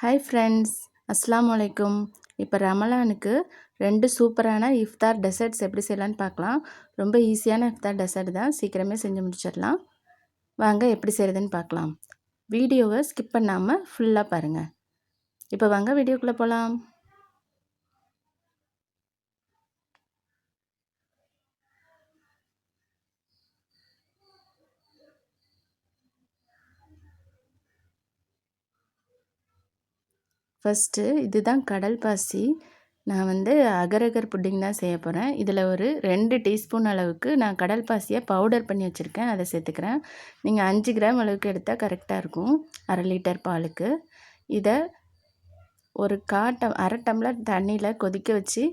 Hi friends, அஸ்ஸலாமு அலைக்கும். இப்போ ரமலானுக்கு 2 சூப்பரான இஃப்தார் டெசர்ட்ஸ் எப்படி செய்யலான்னு பார்க்கலாம். ரொம்ப ஈஸியான இஃப்தார் டெசர்ட் தான், சீக்கிரமே செஞ்சு முடிச்சிடலாம். வாங்க எப்படி செய்கிறதுன்னு பார்க்கலாம். வீடியோவை ஸ்கிப் பண்ணாமல் ஃபுல்லாக பாருங்கள். இப்போ வாங்க வீடியோக்குள்ளே போகலாம். ஃபஸ்ட்டு இதுதான் கடல் பாசி. நான் அகர் அகர் புட்டிங் தான் செய்ய போகிறேன். இதில் ஒரு 2 டீஸ்பூன் அளவுக்கு நான் கடல் பாசியை பவுடர் பண்ணி வச்சுருக்கேன், அதை சேர்த்துக்கிறேன். நீங்கள் 5 கிராம் அளவுக்கு எடுத்தால் கரெக்டாக இருக்கும், 1/2 லிட்டர் பாலுக்கு. இதை ஒரு அரை டம்ளர் தண்ணியில் கொதிக்க வச்சு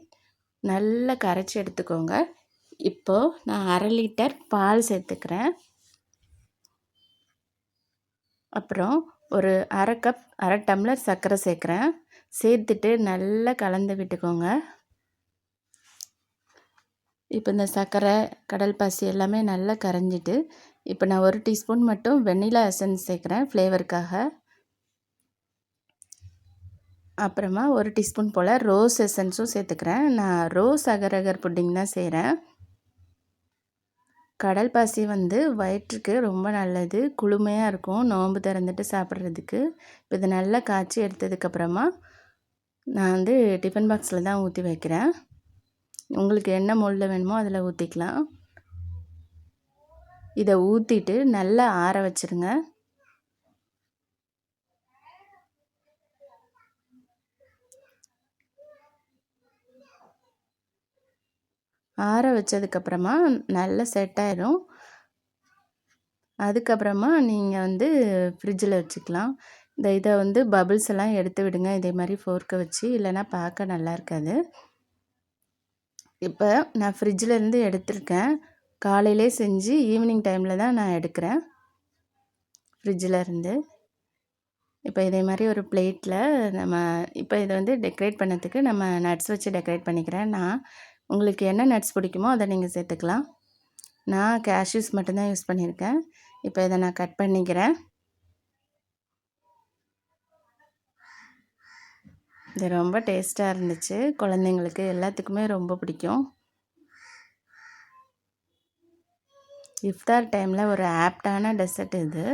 நல்லா கரைச்சி எடுத்துக்கோங்க. இப்போது நான் 1/2 லிட்டர் பால் சேர்த்துக்கிறேன். அப்புறம் ஒரு அரை டம்ளர் சர்க்கரை சேர்க்குறேன். சேர்த்துட்டு நல்லா கலந்து விட்டுக்கோங்க. இப்போ இந்த சர்க்கரை, கடல் பாசி எல்லாமே நல்லா கரைஞ்சிட்டு, இப்போ நான் 1 டீஸ்பூன் மட்டும் வெண்ணிலா எசன்ஸ் சேர்க்குறேன் ஃப்ளேவருக்காக. அப்புறமா 1 டீஸ்பூன் போல் ரோஸ் எசன்ஸும் சேர்த்துக்கிறேன். நான் ரோஸ் அகர் அகர் புட்டிங் தான் செய்கிறேன். கடல் பாசி வயிற்றுக்கு ரொம்ப நல்லது, குளுமையாக இருக்கும் நோன்பு திறந்துட்டு சாப்பிட்றதுக்கு. இப்போ இதை நல்லா காய்ச்சி எடுத்ததுக்கப்புறமா நான் டிஃபன் பாக்ஸில் தான் ஊற்றி வைக்கிறேன். உங்களுக்கு என்ன மோல்டில் வேணுமோ அதில் ஊற்றிக்கலாம். இதை ஊற்றிட்டு நல்லா ஆற வச்சுருங்க. ஆற வச்சதுக்கப்புறமா நல்லா செட் ஆயிடும். அதுக்கப்புறமா நீங்கள் ஃப்ரிட்ஜில் வச்சுக்கலாம். இதை பபிள்ஸ் எல்லாம் எடுத்து விடுங்க, இதே மாதிரி ஃபோர்க்கை வச்சு, இல்லைன்னா பார்க்க நல்லா இருக்காது. இப்போ நான் ஃப்ரிட்ஜிலேருந்து எடுத்திருக்கேன். காலையிலே செஞ்சு ஈவினிங் டைமில் தான் நான் எடுக்கிறேன் ஃப்ரிட்ஜில் இருந்து. இப்போ இதே மாதிரி ஒரு பிளேட்டில் நம்ம இப்போ இதை டெக்கரேட் பண்ணதுக்கு நம்ம நட்ஸ் வச்சு டெக்கரேட் பண்ணிக்கிறேன். உங்களுக்கு என்ன நட்ஸ் பிடிக்குமோ அதை நீங்கள் சேர்த்துக்கலாம். நான் கேஷ்யூஸ் மட்டும்தான் யூஸ் பண்ணியிருக்கேன். இப்போ இதை நான் கட் பண்ணிக்கிறேன். இது ரொம்ப டேஸ்ட்டாக இருந்துச்சு, குழந்தைங்களுக்கு எல்லாத்துக்குமே ரொம்ப பிடிக்கும். இஃப்தார் டைமில் ஒரு ஆப்டான டெசர்ட் இது.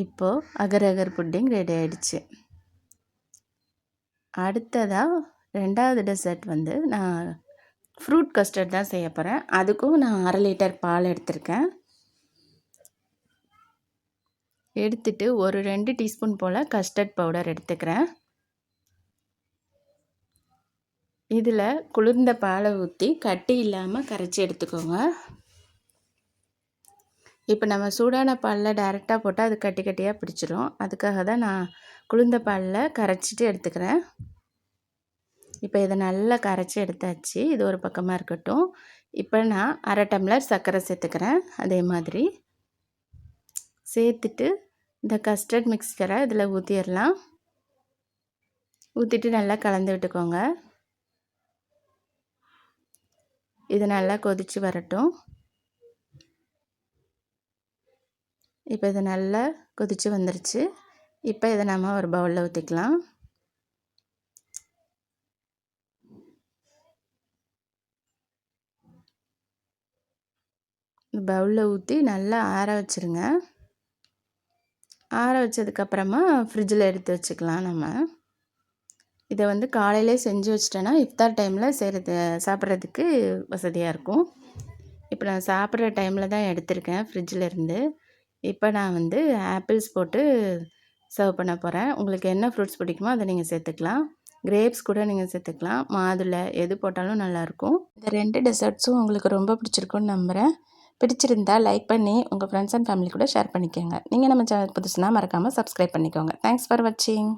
இப்போது அகர் அகர் புட்டிங் ரெடி ஆயிடுச்சு. அடுத்ததாக 2வது டெசர்ட் நான் ஃப்ரூட் கஸ்டர்ட் தான் செய்ய போகிறேன். அதுக்கும் நான் 1/2 லிட்டர் பால் எடுத்திருக்கேன். எடுத்துட்டு ஒரு 2 டீஸ்பூன் போல் கஸ்டர்ட் பவுடர் எடுத்துக்கிறேன். இதில் குளிர்ந்த பாலை ஊற்றி கட்டி இல்லாமல் கரைச்சி எடுத்துக்கோங்க. இப்போ நம்ம சூடான பாலில் டைரெக்டாக போட்டால் அது கட்டி கட்டியாக பிடிச்சிரும். அதுக்காக தான் நான் குளிர்ந்த பாலில் கரைச்சிட்டு எடுத்துக்கிறேன். இப்போ இதை நல்லா கரைச்சி எடுத்தாச்சு. இது ஒரு பக்கமாக இருக்கட்டும். இப்போ நான் 1/2 டம்ளர் சர்க்கரை சேர்த்துக்கிறேன். அதே மாதிரி சேர்த்துட்டு இந்த கஸ்டர்ட் மிக்ஸ்சரை இதில் ஊற்றிடலாம். ஊற்றிட்டு நல்லா கலந்து விட்டுக்கோங்க. இது நல்லா கொதித்து வரட்டும். இப்போ இது நல்லா கொதித்து வந்துருச்சு. இப்போ இதை நம்ம ஒரு பவுலில் ஊற்றிக்கலாம். பவுலில் ஊற்றி நல்லா ஆற வச்சுருங்க. ஆற வச்சதுக்கப்புறமா ஃப்ரிட்ஜில் எடுத்து வச்சுக்கலாம். நம்ம இதை காலையிலே செஞ்சு வச்சிட்டேன்னா இஃப்தார் டைமில் சாப்பிட்றதுக்கு வசதியாக இருக்கும். இப்போ நான் சாப்பிட்ற டைமில் தான் எடுத்திருக்கேன் ஃப்ரிட்ஜில் இருந்து. இப்போ நான் ஆப்பிள்ஸ் போட்டு சர்வ் பண்ண போகிறேன். உங்களுக்கு என்ன ஃப்ரூட்ஸ் பிடிக்குமோ அதை நீங்கள் சேர்த்துக்கலாம். கிரேப்ஸ் கூட நீங்கள் சேர்த்துக்கலாம். மாதுளை எது போட்டாலும் நல்லாயிருக்கும். இந்த 2 டெசர்ட்ஸும் உங்களுக்கு ரொம்ப பிடிச்சிருக்குன்னு நம்புகிறேன். பிடிச்சிருந்தால் லைக் பண்ணி உங்கள் ஃப்ரெண்ட்ஸ் அண்ட் ஃபேமிலி கூட ஷேர் பண்ணிக்கோங்க. நீங்கள் நம்ம சேனல் புதுசுனா மறக்காமல் சப்ஸ்கிரைப் பண்ணிக்கோங்க. தேங்க்ஸ் ஃபார் வாட்சிங்.